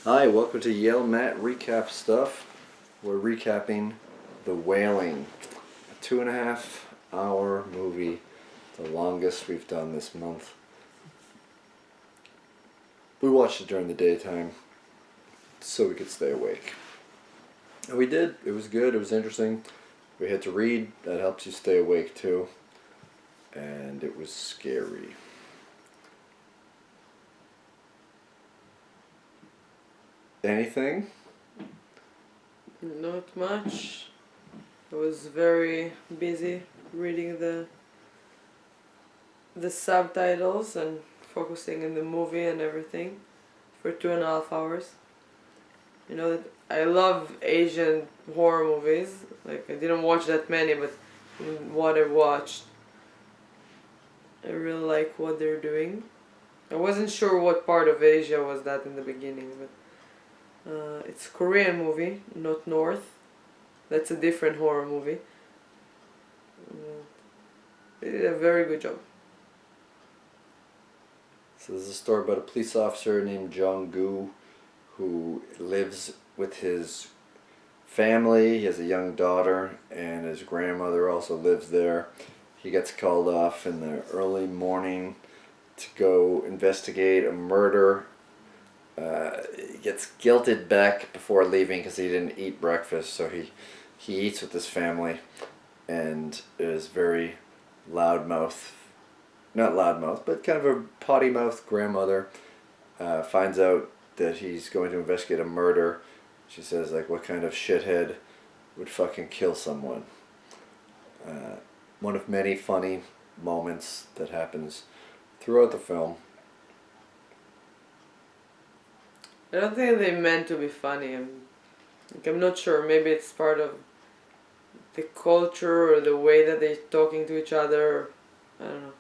Hi, welcome to Yael Matt Recap Stuff. We're recapping The Wailing, a 2.5 hour movie, the longest we've done this month. We watched it during the daytime so we could stay awake. And we did. It was good, it was interesting. We had to read, that helps you stay awake too. And it was scary. Anything? Not much. I was very busy reading the subtitles and focusing in the movie and everything for 2.5 hours. You know that I love Asian horror movies. Like I didn't watch that many, but what I watched, I really like what they're doing. I wasn't sure what part of Asia was that in the beginning, but it's a Korean movie, not North. That's a different horror movie. They did a very good job. So this is a story about a police officer named Jong-gu who lives with his family. He has a young daughter and his grandmother also lives there. He gets called off in the early morning to go investigate a murder. He gets guilted back before leaving because he didn't eat breakfast, so he eats with his family and is very loudmouth, not loudmouth, but kind of a potty mouth grandmother. Finds out that he's going to investigate a murder. She says, like, what kind of shithead would fucking kill someone? One of many funny moments that happens throughout the film. I don't think they meant to be funny. I'm not sure. Maybe it's part of the culture or the way that they're talking to each other. I don't know.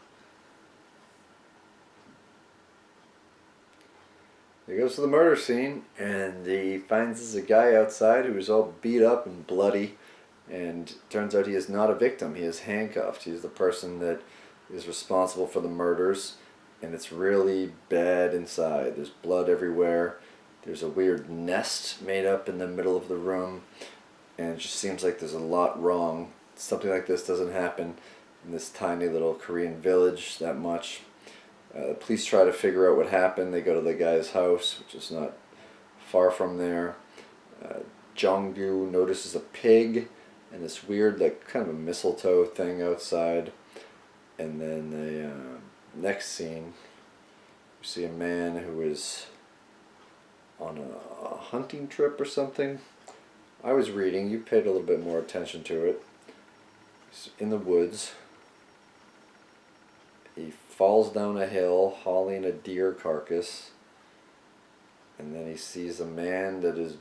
He goes to the murder scene and he finds there's a guy outside who's all beat up and bloody, and turns out he is not a victim. He is handcuffed. He's the person that is responsible for the murders, and it's really bad inside. There's blood everywhere. There's a weird nest made up in the middle of the room, and it just seems like there's a lot wrong. Something like this doesn't happen in this tiny little Korean village that much. The police try to figure out what happened. They go to the guy's house, which is not far from there. Jong-gu notices a pig and this weird, like, kind of a mistletoe thing outside. And then the next scene, we see a man who is on a hunting trip or something. I was reading, you paid a little bit more attention to it. He's in the woods. He falls down a hill hauling a deer carcass, and then he sees a man that is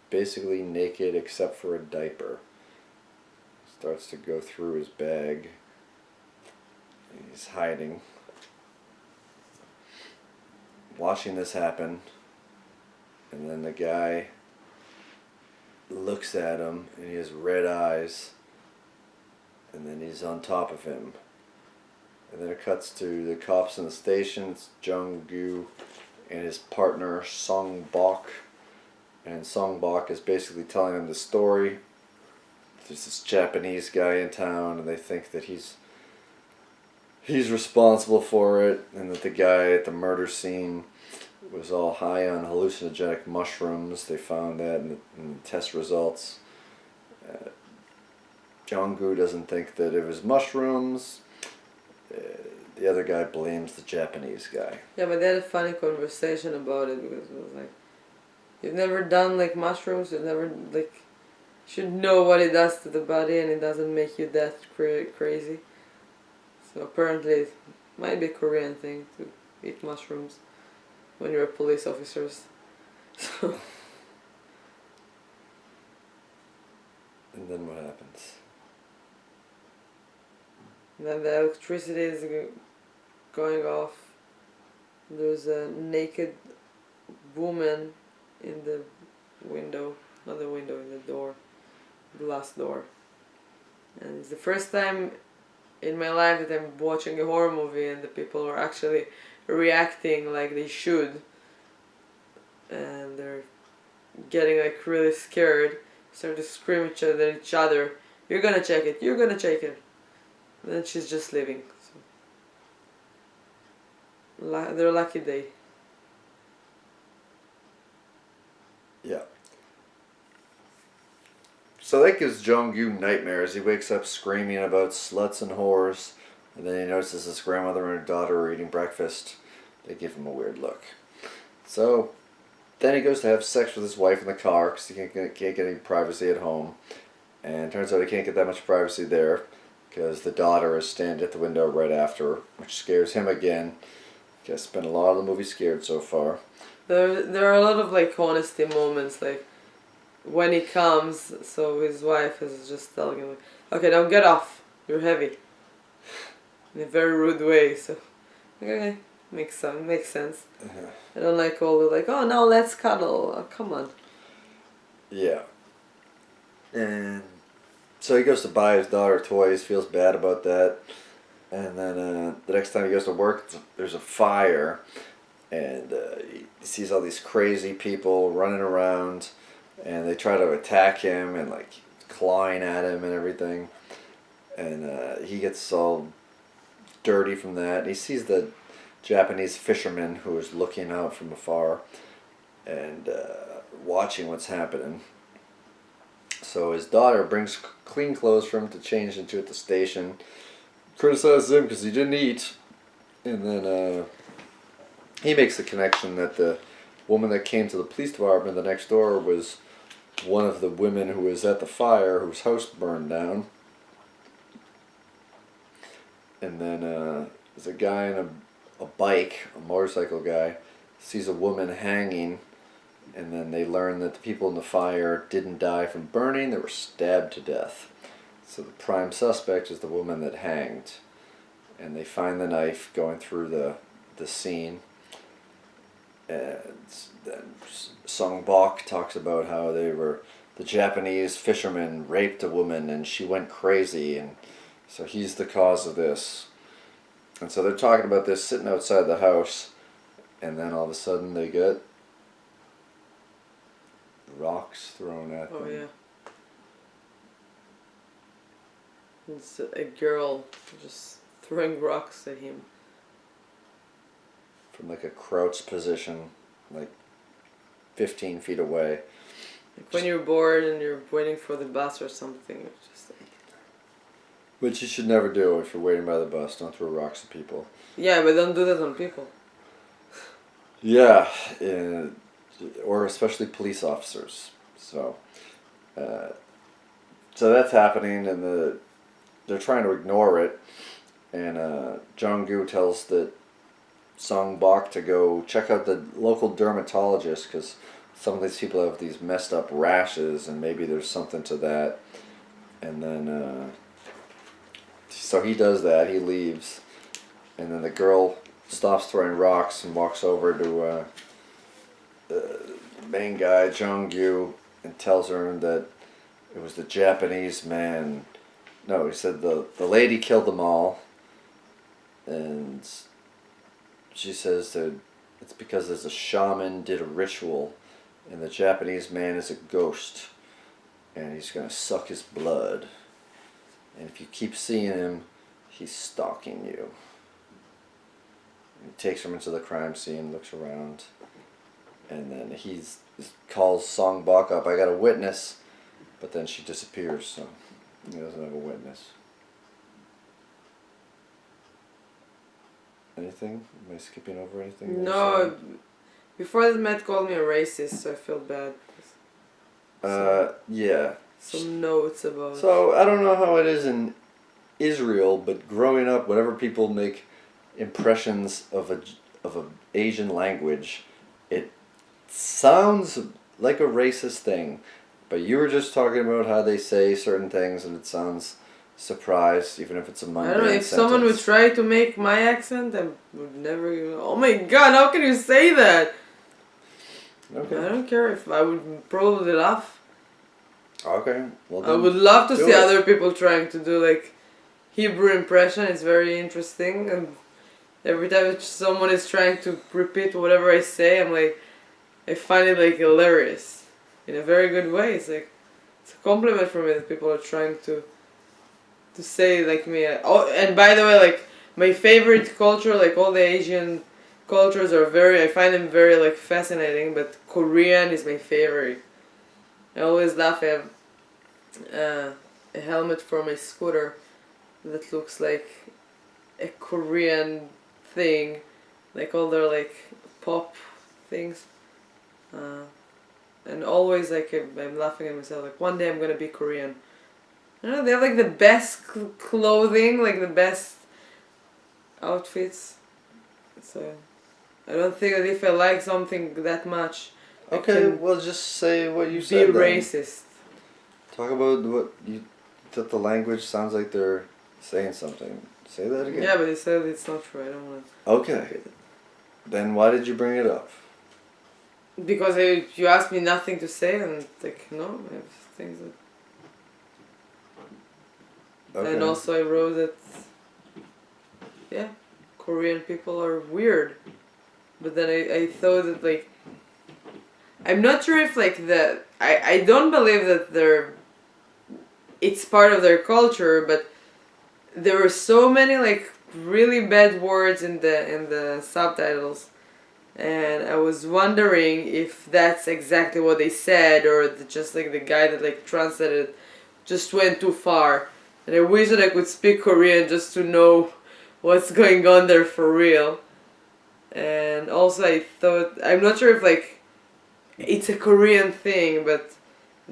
basically naked except for a diaper. Starts to go through his bag. He's hiding. Watching this happen, and then the guy looks at him and he has red eyes, and then he's on top of him. And then it cuts to the cops in the station. It's Jong-gu and his partner Song-bok. And Song-bok is basically telling them the story. There's this Japanese guy in town and they think that he's responsible for it, and that the guy at the murder scene was all high on hallucinogenic mushrooms. They found that in the test results. Jong-gu doesn't think that it was mushrooms. The other guy blames the Japanese guy. Yeah, but they had a funny conversation about it because it was like, you've never done like mushrooms, you've never like, should know what it does to the body and it doesn't make you that crazy. So apparently it might be a Korean thing to eat mushrooms when you're a police officer. So. And then what happens? And then the electricity is going off. There's a naked woman in the window, not the window, in the door, glass door. And it's the first time in my life that I'm watching a horror movie and the people are actually reacting like they should. And they're getting like really scared, start to scream at each other. You're gonna check it. You're gonna check it. And then she's just leaving. So their lucky day. Yeah. So that gives Jong-gu nightmares. He wakes up screaming about sluts and whores, and then he notices his grandmother and her daughter are eating breakfast. They give him a weird look. So then he goes to have sex with his wife in the car because he can't get any privacy at home. And it turns out he can't get that much privacy there because the daughter is standing at the window right after, which scares him again. Guess spent a lot of the movie scared so far. There are a lot of like honesty moments, like when he comes, so his wife is just telling him, okay, now get off, you're heavy. In a very rude way, so okay, makes sense. I don't like all the like, oh no, let's cuddle, oh, come on. Yeah. And so he goes to buy his daughter toys, feels bad about that. And then the next time he goes to work, there's a fire. And he sees all these crazy people running around. And they try to attack him and like clawing at him and everything. And he gets all dirty from that. He sees the Japanese fisherman who is looking out from afar and watching what's happening. So his daughter brings clean clothes for him to change into at the station. Criticizes him because he didn't eat. And then he makes the connection that the woman that came to the police department the next door was one of the women who was at the fire whose house burned down. And then there's a guy on a bike, a motorcycle guy, sees a woman hanging, and then they learn that the people in the fire didn't die from burning, they were stabbed to death. So the prime suspect is the woman that hanged. And they find the knife going through the scene. And then Song Bok talks about how the Japanese fisherman raped a woman and she went crazy, and so he's the cause of this. And so they're talking about this sitting outside the house, and then all of a sudden they get rocks thrown at them. Oh yeah. It's a girl just throwing rocks at him. From like a crouched position, like 15 feet away. Like when you're bored and you're waiting for the bus or something, it's just like... Which you should never do if you're waiting by the bus. Don't throw rocks at people. Yeah, but don't do that on people. Yeah, or especially police officers. So that's happening, and they're trying to ignore it. And Jong-gu tells that Song Bok to go check out the local dermatologist because some of these people have these messed up rashes, and maybe there's something to that. And then so he does that. He leaves, and then the girl stops throwing rocks and walks over to the main guy, Jong-gu, and tells her that it was the Japanese man. No, he said the lady killed them all, and she says that it's because there's a shaman did a ritual, and the Japanese man is a ghost, and he's gonna suck his blood, and if you keep seeing him, he's stalking you. And he takes her into the crime scene, looks around, and then he calls Song Bok up. I got a witness, but then she disappears, so he doesn't have a witness. Anything? Am I skipping over anything? No, before this Matt called me a racist, so I feel bad. Yeah. Some notes about... So, I don't know how it is in Israel, but growing up, whenever people make impressions of a Asian language, it sounds like a racist thing. But you were just talking about how they say certain things, and it sounds surprised, even if it's a mundane I don't know, if sentence. someone would try to make my accent, I would never even... Oh my god, how can you say that? Okay. I don't care if I would probably laugh. Okay. Well, I would love to do see it. other people trying to do like Hebrew impression. It's very interesting, and every time someone is trying to repeat whatever I say, I'm like, I find it like hilarious. in a very good way. It's like it's a compliment for me that people are trying to say like me. Oh, and by the way, like my favorite culture, like all the Asian cultures are very. I find them very like fascinating. But Korean is my favorite. I always laugh. I have a helmet for my scooter that looks like a Korean thing, like all their like pop things. And always like I'm laughing at myself like one day I'm gonna be Korean. I don't know, they have like the best clothing, like the best outfits. So I don't think that if I like something that much, Okay, well, just say what you be said then. racist. Talk about what you that the language sounds like they're saying something. Say that again. Yeah, but they said it's not true. I don't want to. Okay. Then why did you bring it up? Because you asked me nothing to say, and like no, I have things that. Okay. And also I wrote that. Yeah, Korean people are weird, but then I thought that like. I'm not sure if like I don't believe that it's part of their culture, but there were so many like really bad words in the subtitles, and I was wondering if that's exactly what they said or just like the guy that like translated just went too far, and I wish that I could speak Korean just to know what's going on there for real. And also I thought I'm not sure if like it's a Korean thing, but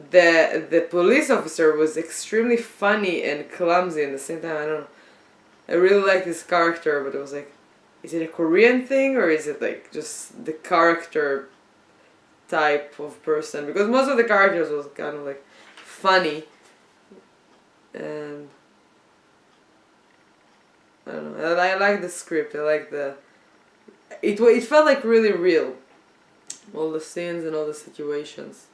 the police officer was extremely funny and clumsy at the same time. I don't know. I really like his character, but it was like, is it a Korean thing or is it like just the character type of person? Because most of the characters was kind of like funny, and I don't know. I like the script. I like the. It felt like really real. All the scenes and all the situations.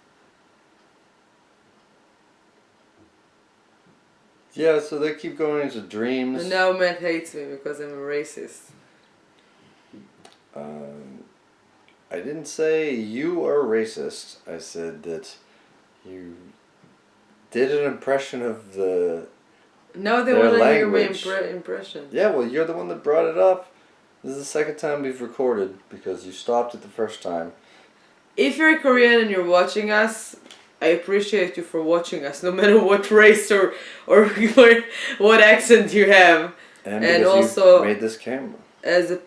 Yeah, so they keep going into dreams. And now Matt hates me because I'm a racist. I didn't say you are racist. I said that you did an impression of Now they their want to hear my language. impression. Yeah, well, you're the one that brought it up. This is the second time we've recorded because you stopped it the first time. If you're Korean and you're watching us, I appreciate you for watching us, no matter what race or what accent you have. And And because also- you made this camera. As a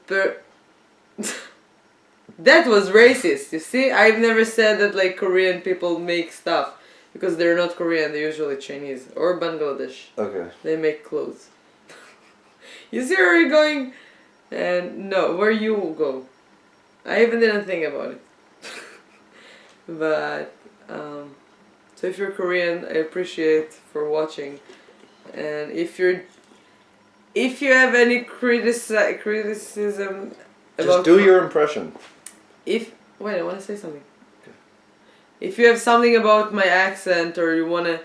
that was racist. You see, I've never said that like Korean people make stuff because they're not Korean. They're usually Chinese or Bangladesh. Okay. They make clothes. You see where you're going, and no, where you will go. I even didn't think about it. But so if you're Korean, I appreciate for watching, and if you have any criticism Just about do your impression. wait, I want to say something. Okay. If you have something about my accent or you want to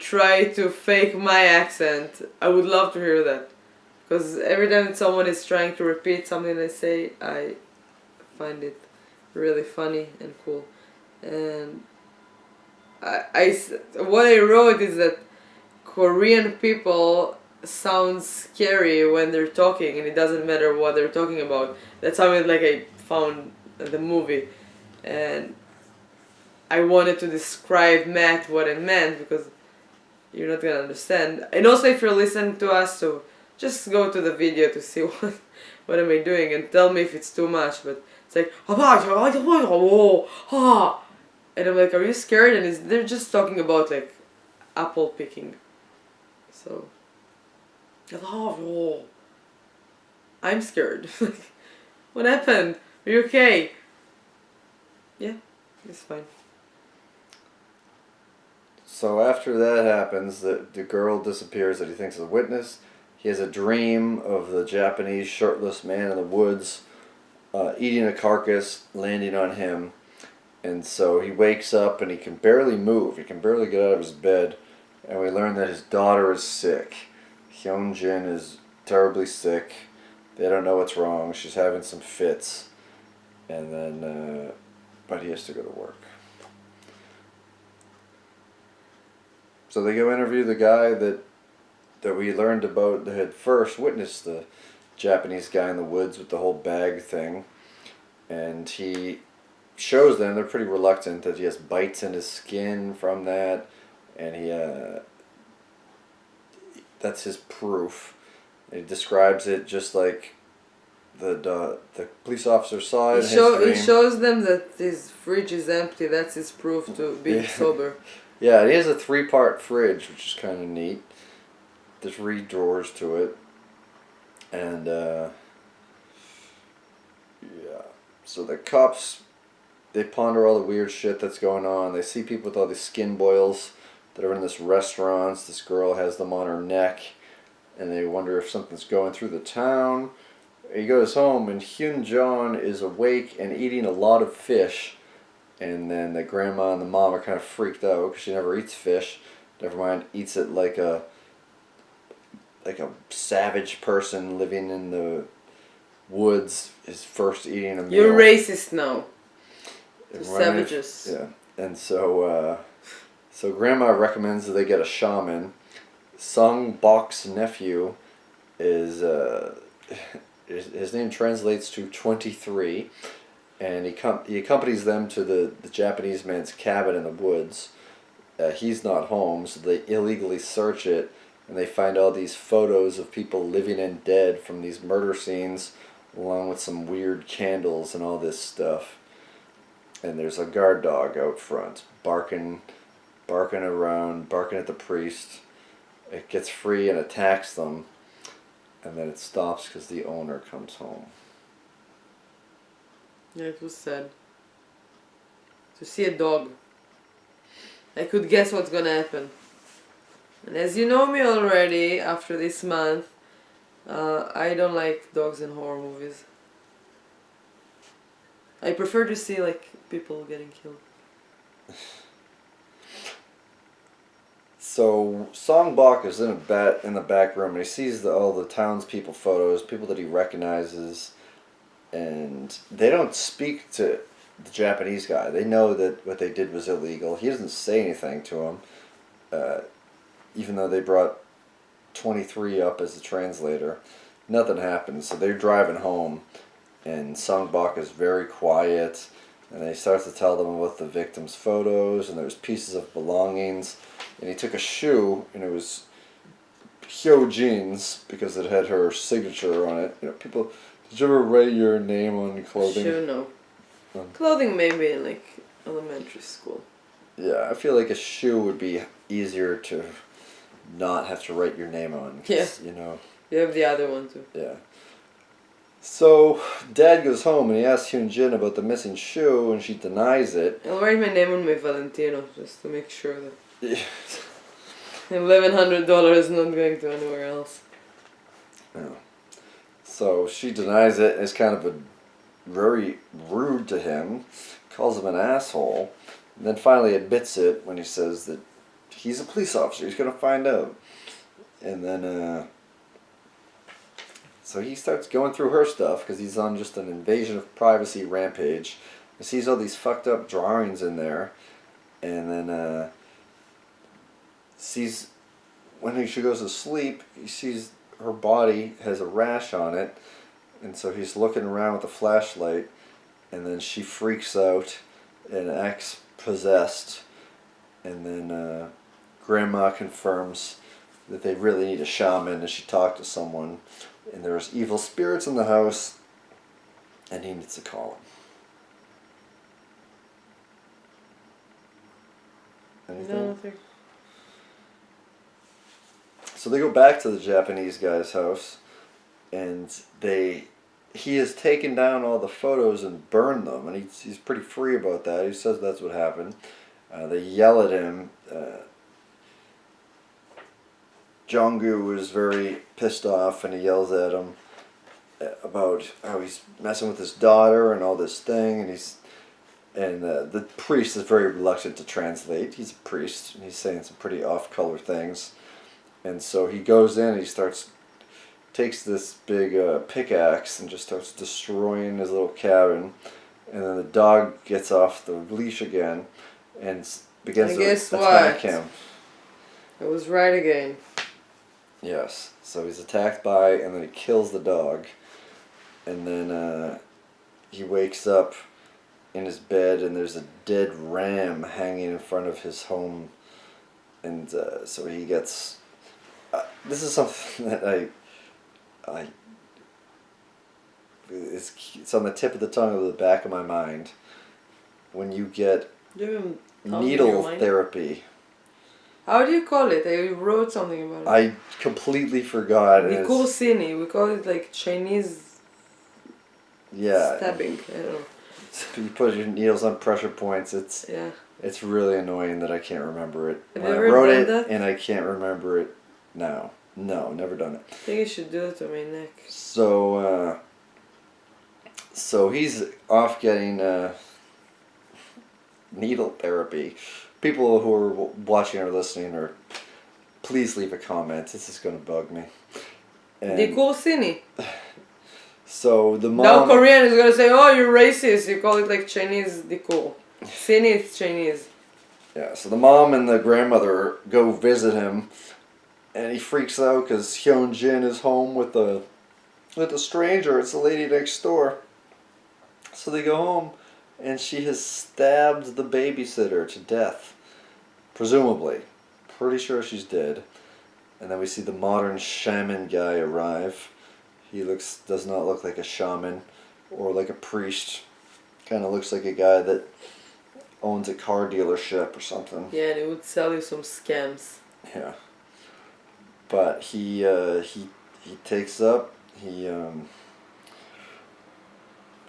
try to fake my accent, I would love to hear that. Because every time someone is trying to repeat something I say, I find it really funny and cool. And what I wrote is that Korean people sound scary when they're talking, and it doesn't matter what they're talking about. That's something like I found in the movie, and I wanted to describe Matt what I meant because you're not gonna understand. And also, if you're listening to us, so just go to the video to see what am I doing and tell me if it's too much. But it's like and I'm like, are you scared? And they're just talking about like apple picking. So I'm scared. What happened? Are you okay? Yeah, it's fine. So after that happens, the girl disappears that he thinks is a witness. He has a dream of the Japanese shirtless man in the woods eating a carcass, landing on him. And so he wakes up and he can barely move. He can barely get out of his bed. And we learn that his daughter is sick. Hyunjin is terribly sick. They don't know what's wrong. She's having some fits. And then, but he has to go to work. So they go interview the guy that we learned about that had first witnessed the Japanese guy in the woods with the whole bag thing. And he shows them, they're pretty reluctant, that he has bites in his skin from that. And that's his proof. And he describes it just like the police officer saw it in his dream. He shows them that his fridge is empty. That's his proof to being sober. Yeah, he has a 3-part fridge, which is kind of neat. There's 3 drawers to it. And, yeah. So the cops, they ponder all the weird shit that's going on. They see people with all these skin boils that are in this restaurant. This girl has them on her neck. And they wonder if something's going through the town. He goes home, and Hyun John is awake and eating a lot of fish. And then the grandma and the mom are kind of freaked out because she never eats fish. Never mind, eats it like a savage person living in the woods is first eating a meal. You're racist now. To savages. Yeah, and so grandma recommends that they get a shaman. Sung Bok's nephew is his name translates to 23, and he accompanies them to the Japanese man's cabin in the woods. He's not home, so they illegally search it, and they find all these photos of people living and dead from these murder scenes, along with some weird candles and all this stuff. And there's a guard dog out front, barking around, barking at the priest. It gets free and attacks them, and then it stops because the owner comes home. Yeah, it was sad. To see a dog. I could guess what's gonna happen. And as you know me already, after this month, I don't like dogs in horror movies. I prefer to see like people getting killed. So Song Bok is in the back room, and he sees all the townspeople photos, people that he recognizes, and they don't speak to the Japanese guy. They know that what they did was illegal. He doesn't say anything to him, even though they brought 23 up as a translator. Nothing happens, so they're driving home, and Song Bok is very quiet, and he starts to tell them about the victim's photos, and there's pieces of belongings. And he took a shoe, and it was Hyojin's because it had her signature on it. You know, people, did you ever write your name on clothing? Shoe, no. Clothing maybe in like elementary school. Yeah, I feel like a shoe would be easier to not have to write your name on. Yeah. You know. You have the other one too. Yeah. So Dad goes home and he asks Hyun-jin about the missing shoe, and she denies it. I'll write my name on my Valentino just to make sure that $1,100 is not going to anywhere else. Yeah. So she denies it and is kind of very rude to him, calls him an asshole, and then finally admits it when he says that he's a police officer, he's going to find out. And then, so he starts going through her stuff because he's on just an invasion of privacy rampage. He sees all these fucked up drawings in there, and then sees when she goes to sleep, he sees her body has a rash on it, and so he's looking around with a flashlight, and then she freaks out and acts possessed, and then Grandma confirms that they really need a shaman, and she talked to someone, and there's evil spirits in the house, and he needs to call him. Anything? No, nothing. So they go back to the Japanese guy's house, and he has taken down all the photos and burned them, and he's pretty free about that. He says that's what happened. They yell at him. Jonggu is very pissed off, and he yells at him about how he's messing with his daughter and all this thing, and the priest is very reluctant to translate. He's a priest, and he's saying some pretty off-color things. And so he goes in and takes this big pickaxe and just starts destroying his little cabin. And then the dog gets off the leash again and begins to attack him. I was right again. Yes. So he's attacked by, and then he kills the dog. And then he wakes up in his bed, and there's a dead ram hanging in front of his home. And so he gets... this is something that I it's on the tip of the tongue of the back of my mind. When you get needle therapy. How do you call it? I wrote something about it. I completely forgot. Nikursini. We call it like Chinese stabbing. I don't know. You put your needles on pressure points. Yeah. It's really annoying that I can't remember it. Have when you I ever wrote done it that? and I can't remember it now. No, never done it. I think you should do it to my neck. So he's off getting needle therapy. People who are watching or listening, or please leave a comment. This is going to bug me. Nikursini. So the mom... Now Korean is gonna say, "Oh, you're racist. You call it like Chinese Diku. Sini is Chinese." Yeah. So the mom and the grandmother go visit him, and he freaks out because Hyun Jin is home with a stranger. It's the lady next door. So they go home, and she has stabbed the babysitter to death, presumably. Pretty sure she's dead. And then we see the modern shaman guy arrive. He does not look like a shaman or like a priest. Kind of looks like a guy that owns a car dealership or something. Yeah, and he would sell you some scams. Yeah. But he takes up, he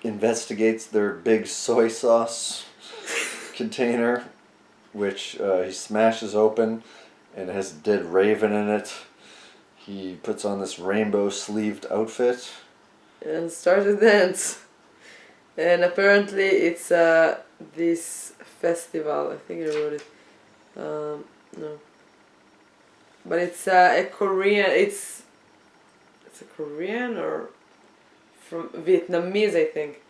investigates their big soy sauce container, which he smashes open, and it has a dead raven in it. He puts on this rainbow sleeved outfit and starts to dance. And apparently it's this festival. I think I wrote it. No. But it's a Korean. It's a Korean or from Vietnamese, I think.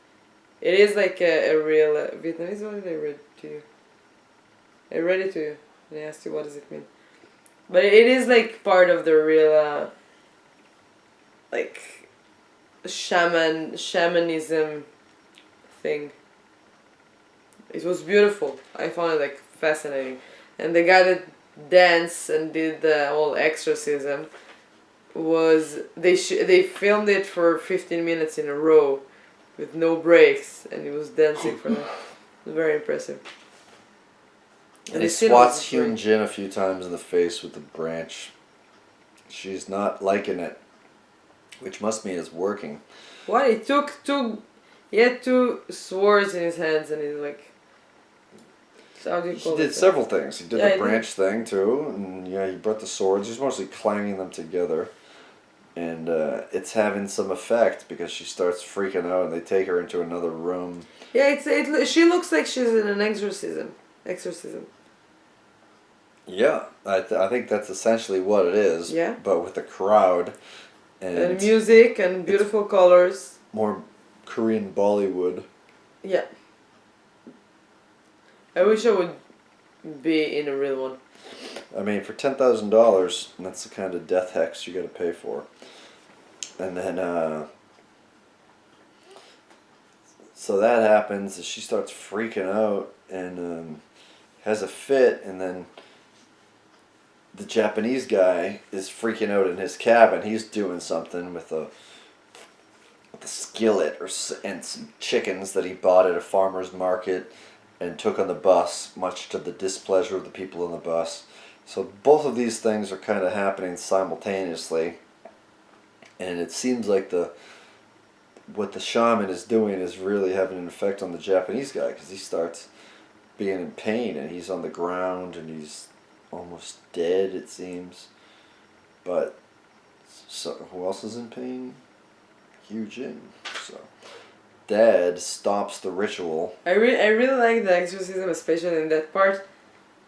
It is like a real Vietnamese. What did I read to you? I read it to you and I asked you what does it mean. But it is like part of the real like shamanism thing. It was beautiful. I found it like fascinating. And the guy that danced and did the whole exorcism was they filmed it for 15 minutes in a row with no breaks, and he was dancing for that. Very impressive. And he swats Hyun Jin a few times in the face with the branch. She's not liking it, which must mean it's working. What? He had two swords in his hands, and he's like... So how do you call it? He did several things. He did the branch thing too, and yeah, he brought the swords. He's mostly clanging them together. And it's having some effect because she starts freaking out, and they take her into another room. Yeah, she looks like she's in an exorcism. Yeah, I think that's essentially what it is. Yeah. But with the crowd. And music and beautiful colors. More Korean Bollywood. Yeah. I wish I would be in a real one. I mean, for $10,000, that's the kind of death hex you got to pay for. And then, so that happens. She starts freaking out and has a fit. And then the Japanese guy is freaking out in his cabin. He's doing something with a skillet and some chickens that he bought at a farmer's market and took on the bus, much to the displeasure of the people on the bus. So both of these things are kind of happening simultaneously, and it seems like what the shaman is doing is really having an effect on the Japanese guy, because he starts being in pain, and he's on the ground, and he's almost dead, it seems. But so who else is in pain? Hyun Jin. So Dad stops the ritual. I really like the exorcism, especially in that part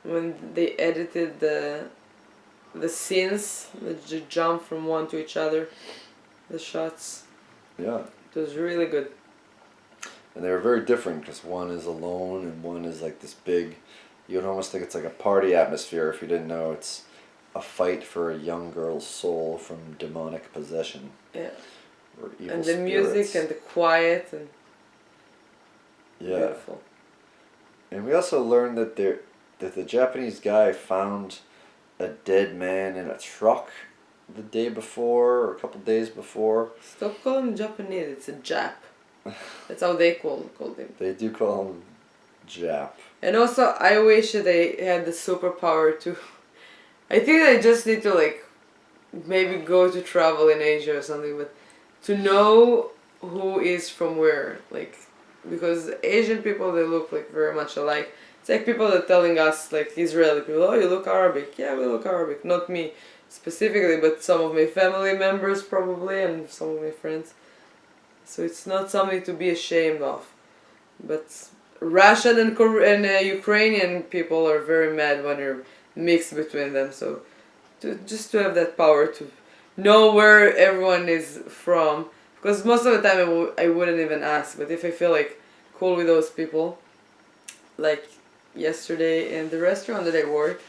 when they edited the scenes, the jump from one to each other, the shots. Yeah. It was really good. And they were very different because one is alone and one is like this big. You'd almost think it's like a party atmosphere if you didn't know it's a fight for a young girl's soul from demonic possession. Yeah. Or evil And the spirits. music and the quiet and yeah. beautiful. And we also learned that the Japanese guy found a dead man in a truck the day before or a couple days before. Stop calling him Japanese, it's a Jap. That's how they called him. They do call him Jap. And also, I wish they had the superpower to... I think they just need to, like, maybe go to travel in Asia or something, but to know who is from where, like, because Asian people, they look, like, very much alike. It's like people that are telling us, like, Israeli people, oh, you look Arabic. Yeah, we look Arabic. Not me specifically, but some of my family members probably, and some of my friends. So it's not something to be ashamed of. But Russian and Ukrainian people are very mad when you're mixed between them. So just to have that power to know where everyone is from. Because most of the time I wouldn't even ask. But if I feel like cool with those people, like yesterday in the restaurant that I work,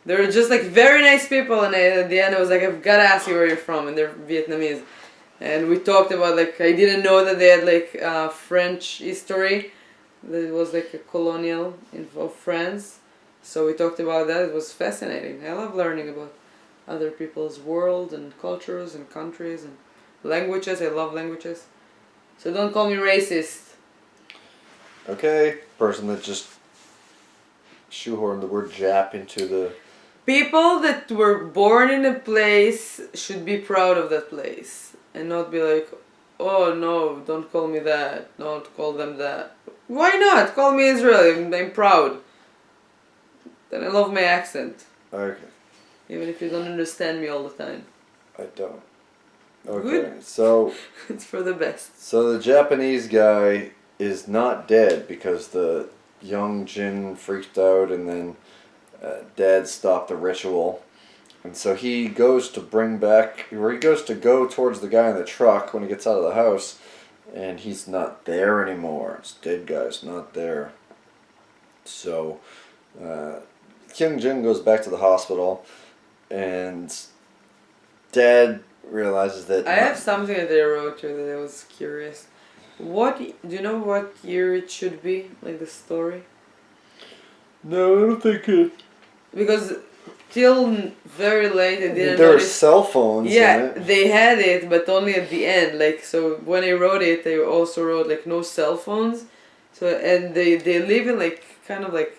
they were just like very nice people, and at the end I was like, I've gotta ask you where you're from, and they're Vietnamese. And we talked about, like, I didn't know that they had like French history, that it was like a colonial of France. So we talked about that. It was fascinating. I love learning about other people's world and cultures and countries and languages. I love languages. So don't call me racist. Okay, person that just shoehorned the word Jap into the... People that were born in a place should be proud of that place and not be like, oh no, don't call me that, don't call them that. Why not? Call me Israeli, I'm proud. Then I love my accent. Okay. Even if you don't understand me all the time. I don't. Okay, Good. so... It's for the best. So the Japanese guy is not dead because the young Jin freaked out and then Dad stopped the ritual. And so he goes to go towards the guy in the truck when he gets out of the house, and he's not there anymore. This dead guy's not there. So Kim Jin goes back to the hospital, and Dad realizes that... I have something that I wrote here that I was curious. Do you know what year it should be? Like the story? No, I don't think it... Because till very late I didn't There were notice. cell phones Yeah, in it. they had it, but only at the end. Like, so when I wrote it, I also wrote like no cell phones. So, and they live in like kind of like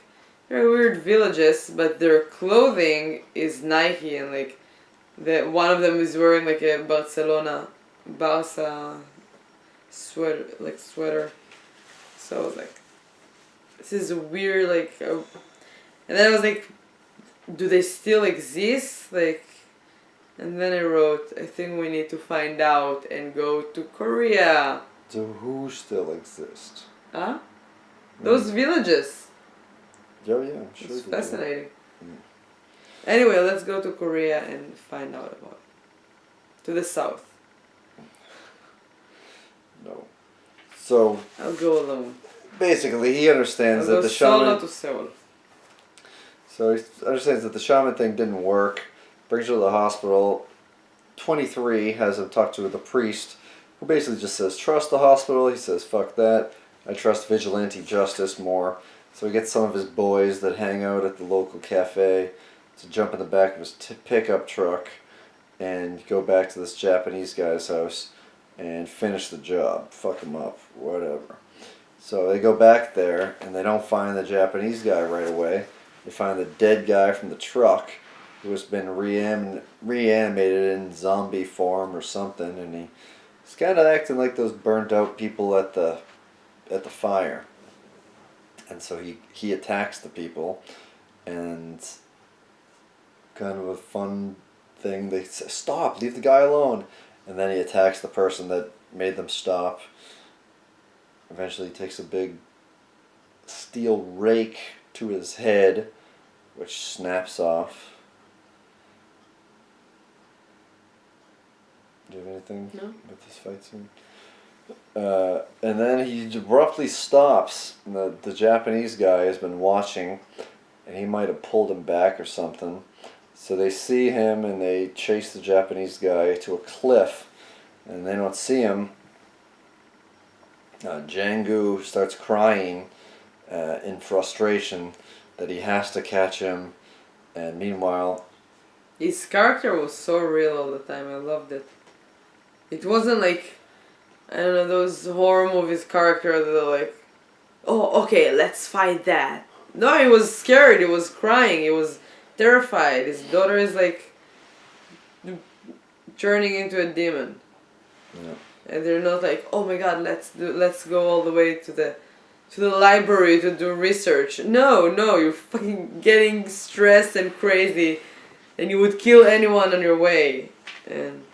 very weird villages, but their clothing is Nike, and like one of them is wearing like a Barca sweater. So I was like, this is weird, like, and then I was like, do they still exist? Like, and then I wrote, I think we need to find out and go to Korea. Do who still exist? Huh? Those villages. Oh yeah, I'm sure. It's they do. fascinating. Anyway, let's go to Korea and find out about it. To the south. No. So I'll go alone. basically, he understands I'll that go the solo shaman. to Seoul. So he understands that the shaman thing didn't work. Brings her to the hospital. 23 has him talk to the priest, who basically just says, trust the hospital. He says, fuck that. I trust vigilante justice more. So he gets some of his boys that hang out at the local cafe to jump in the back of his pickup truck and go back to this Japanese guy's house and finish the job. Fuck him up. Whatever. So they go back there and they don't find the Japanese guy right away. They find the dead guy from the truck who has been reanimated in zombie form or something, and he's kind of acting like those burnt out people at the fire. And so he attacks the people, and kind of a fun thing, they say, stop, leave the guy alone, and then he attacks the person that made them stop. Eventually he takes a big steel rake to his head, which snaps off. Do you have anything with this fight scene? And then he abruptly stops. The Japanese guy has been watching, and he might have pulled him back or something. So they see him and they chase the Japanese guy to a cliff, and they don't see him. Django starts crying in frustration that he has to catch him, and meanwhile, His character was so real all the time. I loved it. It wasn't like, I don't know, those horror movies characters that are like, oh, okay, let's fight that. No, he was scared. He was crying. He was terrified. His daughter is like turning into a demon. yeah. And they're not like, oh my god, let's go all the way to the library to do research. No, you're fucking getting stressed and crazy, and you would kill anyone on your way. And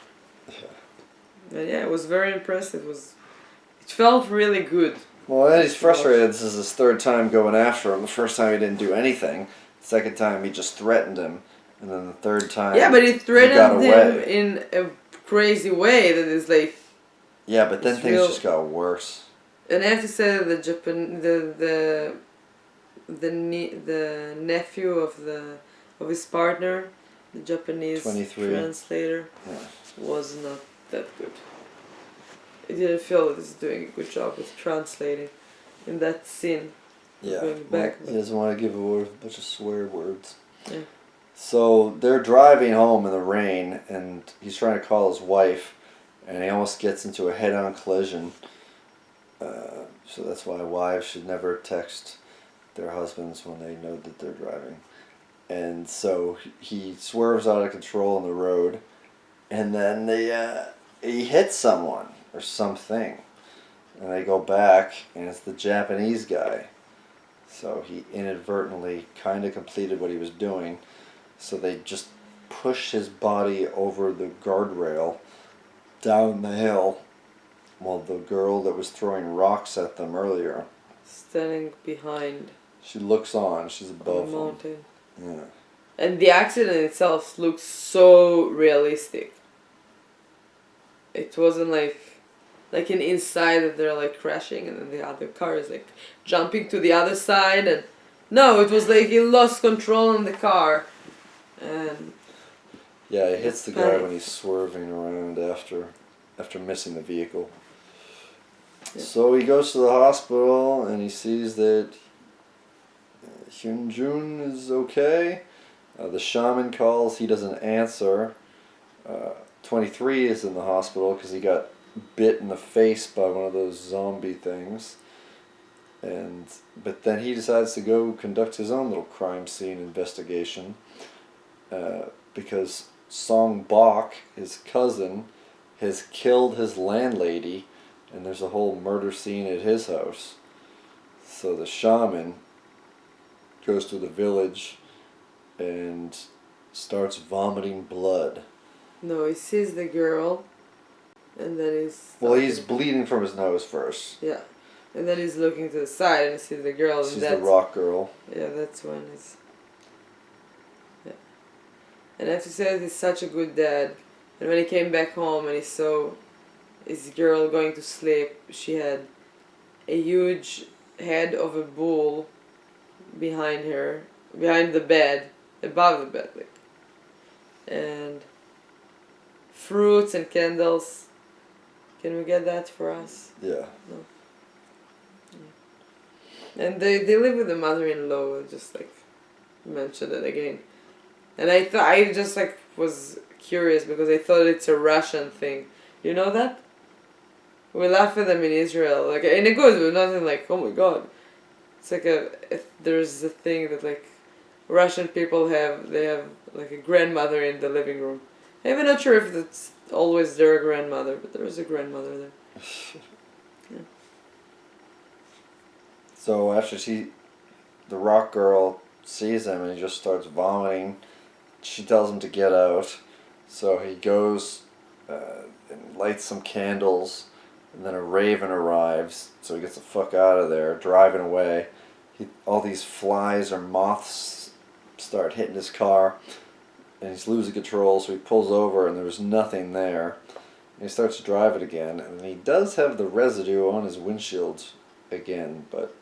yeah, it was very impressive. It felt really good. Well, and he's frustrated. This is his third time going after him. The first time he didn't do anything. The second time he just threatened him, and then the third time yeah, but he threatened he him got away. in a crazy way that is like. Yeah, but then It's things real. just got worse. And I have to say that the nephew of his partner, the Japanese 23. translator, Yeah. was not that good. I didn't feel that he's doing a good job with translating in that scene. Yeah, Going back, well, he doesn't want to give away a bunch of swear words. Yeah. So they're driving home in the rain, and he's trying to call his wife, and he almost gets into a head-on collision. So that's why wives should never text their husbands when they know that they're driving. And so he swerves out of control on the road, and then he hits someone or something. And they go back, and it's the Japanese guy. So he inadvertently kind of completed what he was doing. So they just push his body over the guardrail down the hill, while the girl that was throwing rocks at them earlier, standing behind she looks on. She's the above them. mountain. Yeah. And the accident itself looks so realistic. It wasn't like an inside that they're like crashing and then the other car is like jumping to the other side, and no, it was like he lost control in the car, and Yeah, it hits the guy Panic. when he's swerving around after missing the vehicle. Yeah. So he goes to the hospital and he sees that Hyunjun is okay. The shaman calls, he doesn't answer. 23 is in the hospital because he got bit in the face by one of those zombie things. But then he decides to go conduct his own little crime scene investigation because Song Bok, his cousin, has killed his landlady, and there's a whole murder scene at his house. So the shaman goes to the village and starts vomiting blood. no, he sees the girl, and then He's bleeding from his nose first. yeah, and then he's looking to the side and he sees the girl, and She's the that's rock girl. yeah, that's when it's yeah. And I have to say that he's such a good dad. And when he came back home and he saw his girl going to sleep, she had a huge head of a bull behind her, behind the bed, above the bed, like, and fruits and candles. Can we get that for us? Yeah. No. Yeah. And they live with the mother-in-law. Just like mentioned it again, and I just like was curious because I thought it's a Russian thing. You know that? We laugh at them in Israel, like in a good way, nothing like oh my god. It's like there's a thing that like Russian people have. They have like a grandmother in the living room. I'm not sure if it's always their grandmother, but there is a grandmother there. Yeah. So after the rock girl sees him and he just starts vomiting, she tells him to get out. So he goes and lights some candles, and then a raven arrives. So he gets the fuck out of there, driving away. All these flies or moths start hitting his car, and he's losing control. So he pulls over, and there's nothing there. And he starts to drive it again, and he does have the residue on his windshield again, but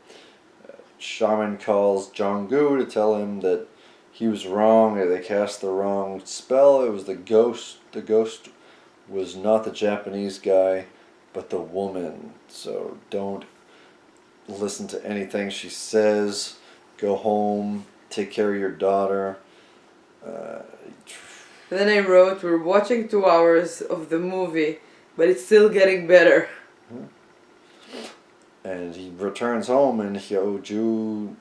shaman calls Jong-gu to tell him that he was wrong, or they cast the wrong spell. It was the ghost. The ghost was not the Japanese guy, but the woman. So don't listen to anything she says. Go home. Take care of your daughter. Then I wrote, we're watching 2 hours of the movie, but it's still getting better. And he returns home, and Hyojin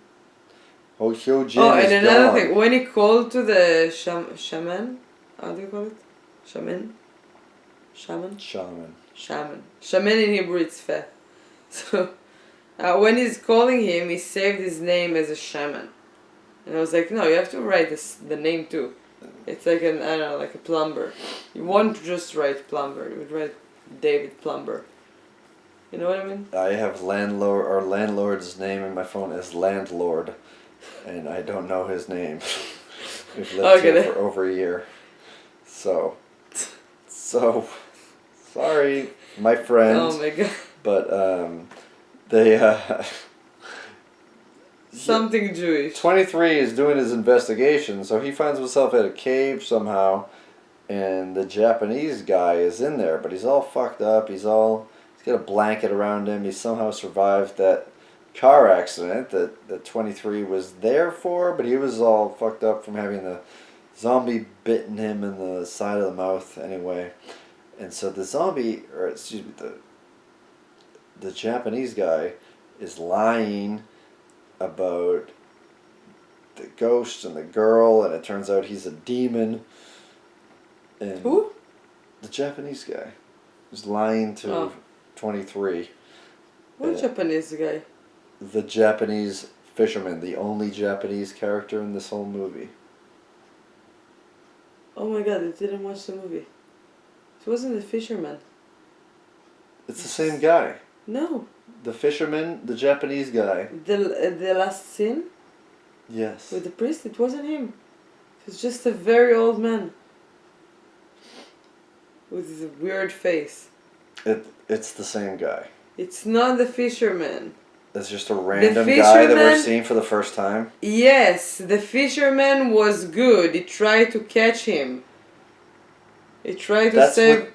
And is another gone. thing, when he called to the shaman, how do you call it? Shaman? Shaman? Shaman in Hebrew it's feh. So, when he's calling him, he saved his name as a shaman. And I was like, no, you have to write the name too. It's like like a plumber. You won't just write plumber, you would write David Plumber. You know what I mean? I have landlord's name in my phone as Landlord, and I don't know his name. We've lived here for over a year. So, sorry, my friend. Oh my god. But, they, something Jewish. 23 is doing his investigation, so he finds himself at a cave somehow, and the Japanese guy is in there, but he's all fucked up. He's got a blanket around him. He somehow survived that car accident that 23 was there for, but he was all fucked up from having the zombie bitten him in the side of the mouth anyway. And so the the Japanese guy is lying about the ghost and the girl, and it turns out he's a demon. And who? The Japanese guy is lying to 23. What Japanese guy? The Japanese fisherman, the only Japanese character in this whole movie. Oh my god, I didn't watch the movie. It wasn't the fisherman. It's the same guy. No. The fisherman, the Japanese guy. The last scene? Yes. With the priest? It wasn't him. It was just a very old man. With a weird face. It's the same guy. It's not the fisherman. It's just a random guy that we're seeing for the first time? Yes, the fisherman was good. He tried to catch him. He tried to save...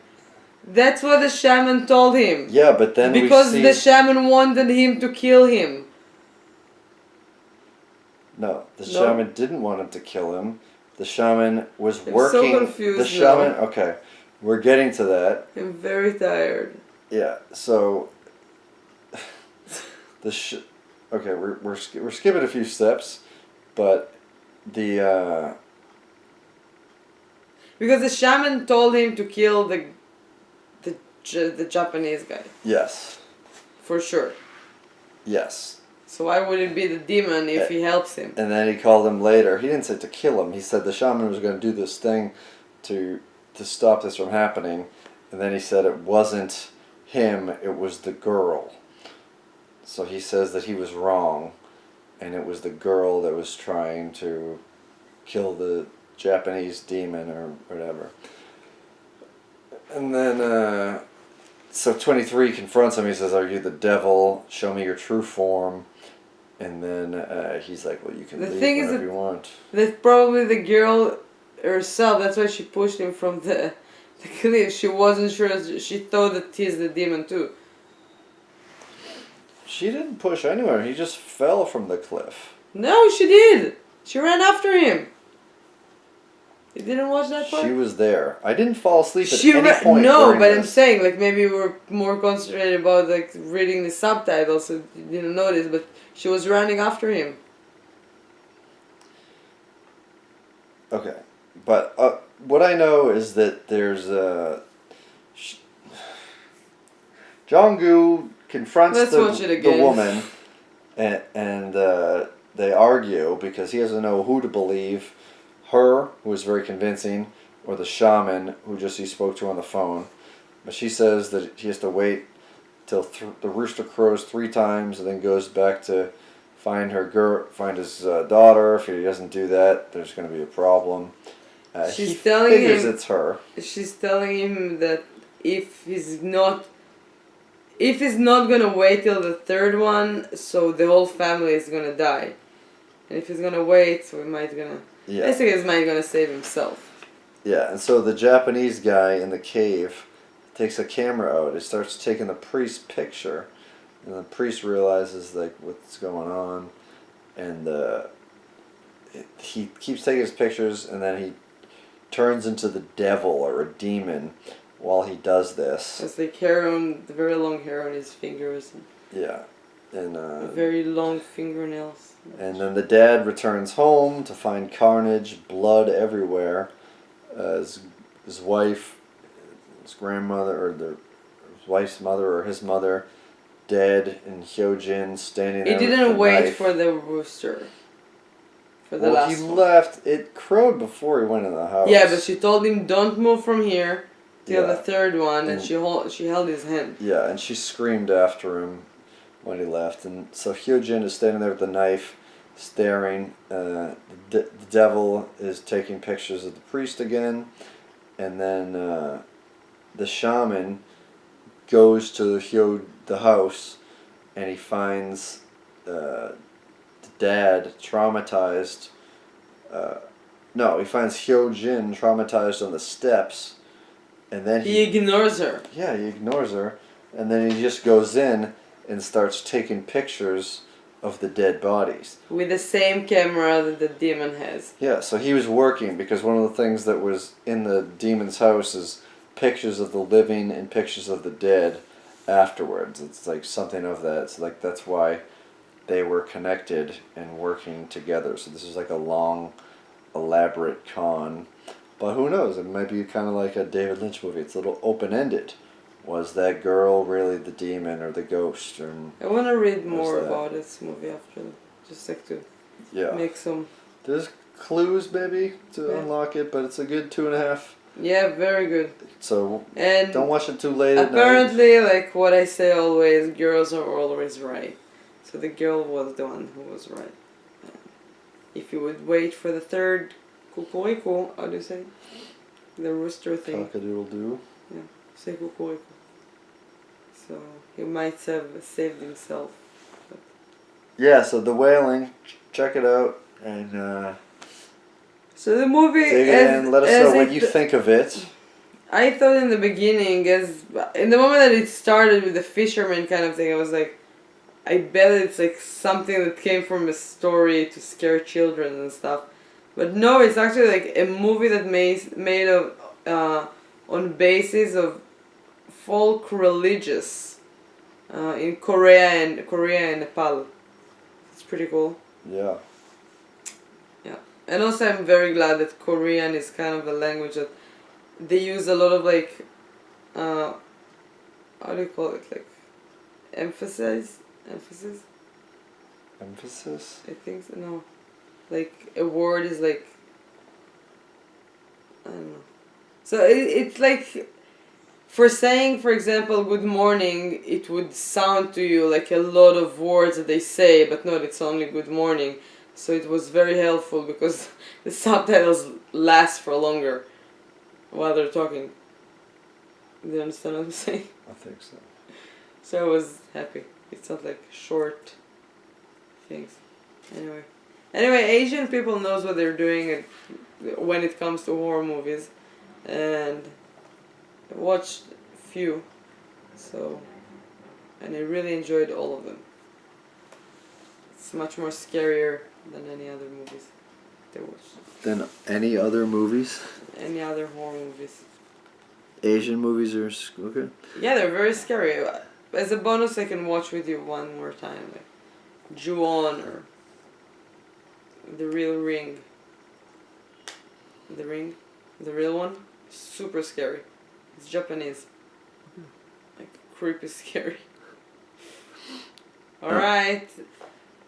That's what the shaman told him. Yeah, but then because the shaman wanted him to kill him. No, the shaman didn't want him to kill him. The shaman was working... I'm so confused the shaman... Now. Okay, we're getting to that. I'm very tired. Yeah, so... Okay, we're skipping a few steps, but the... Because the shaman told him to kill the Japanese guy. Yes. For sure. Yes. So why would it be the demon if he helps him? And then he called him later. He didn't say to kill him. He said the shaman was going to do this thing to stop this from happening. And then he said it wasn't him, it was the girl. So he says that he was wrong, and it was the girl that was trying to kill the Japanese demon or whatever. And then, so 23 confronts him. He says, "Are you the devil? Show me your true form." And then he's like, "Well, you can leave whenever you want." That probably the girl herself, that's why she pushed him from the cliff. She wasn't sure. She thought that he's the demon too. She didn't push anywhere. He just fell from the cliff. No, she did. She ran after him. You didn't watch that part? She was there. I didn't fall asleep at any point. No, but I'm saying, like, maybe we were more concentrated about, like, reading the subtitles, so you didn't notice, but she was running after him. Okay. But what I know is that there's Jong-gu confronts the woman, and they argue because he doesn't know who to believe. Her, who is very convincing, or the shaman, who just he spoke to on the phone. But she says that he has to wait till the rooster crows 3 times, and then goes back to find his daughter. If he doesn't do that, there's going to be a problem. He figures it's her. She's telling him that if he's not... if he's not gonna wait till the third one, so the whole family is gonna die. And if he's gonna wait, so he might gonna... Yeah. Basically, he might gonna save himself. Yeah, and so the Japanese guy in the cave takes a camera out. He starts taking the priest's picture, and the priest realizes like what's going on, and he keeps taking his pictures, and then he turns into the devil or a demon while he does this. It's like hair on, the very long hair on his fingers. Yeah, and very long fingernails. and then the dad returns home to find carnage, blood everywhere. His wife, his grandmother, or his wife's mother or his mother, dead, and Hyojin standing there. He with didn't the wait knife. for the rooster. For the Well, last he one. left. It crowed before he went in the house. Yeah, but she told him don't move from here till the Yeah. third one, and she held his hand. Yeah, and she screamed after him when he left, and so Hyojin is standing there with the knife, staring. The devil is taking pictures of the priest again, and then the shaman goes to the house, and he finds the dad traumatized. No, he finds Hyojin traumatized on the steps, and then He ignores her. yeah, he ignores her, and then he just goes in and starts taking pictures of the dead bodies. With the same camera that the demon has. Yeah, so he was working because one of the things that was in the demon's house is pictures of the living and pictures of the dead afterwards. It's like something of that. It's like that's why they were connected and working together. So this is like a long, elaborate con. But who knows? It might be kind of like a David Lynch movie. It's a little open-ended. Was that girl really the demon or the ghost? Or I want to read was more that- about this movie after, just like to Yeah. make some. There's clues maybe to Yeah. unlock it, but it's a good 2.5. Yeah, very good. So And don't watch it too late at night. apparently, like what I say always, girls are always right. So the girl was the one who was right. If you would wait for the third kukuriko, how do you say? The rooster thing. Cock-a-doodle-doo. Say kukuriko. So he might have saved himself. Yeah, so The Wailing, check it out, and So the movie, dig in. Let us know what you think of it. I thought in the beginning, in the moment that it started with the fisherman kind of thing, I was like, I bet it's like something that came from a story to scare children and stuff. But no, it's actually like a movie that made of on basis of folk religious in Korea and Nepal. It's pretty cool. Yeah. And also I'm very glad that Korean is kind of a language that they use a lot of like, how do you call it, like, emphasis, Emphasis? I think so, no, like a word is like, I don't know, so it's like, for saying, for example, good morning, it would sound to you like a lot of words that they say, but no, it's only good morning. So it was very helpful because the subtitles last for longer while they're talking. Do you understand what I'm saying? I think so. So I was happy. It's not like short things. Anyway, Asian people knows what they're doing when it comes to horror movies, and I watched a few, and I really enjoyed all of them. It's much more scarier than any other movies they watched. Then any other movies? Any other horror movies. Asian movies are okay. Yeah, they're very scary. As a bonus, I can watch with you one more time, like Ju-on or The Real Ring. The Ring? The real one? Super scary. It's Japanese. Like, creepy scary. Alright.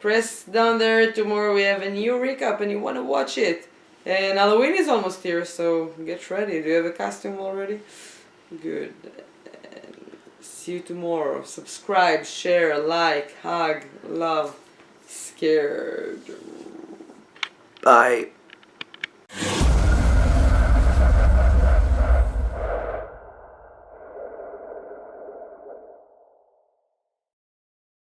Press down there. Tomorrow we have a new recap and you want to watch it. And Halloween is almost here, so get ready. Do you have a costume already? Good. And see you tomorrow. Subscribe, share, like, hug, love, scared. Bye.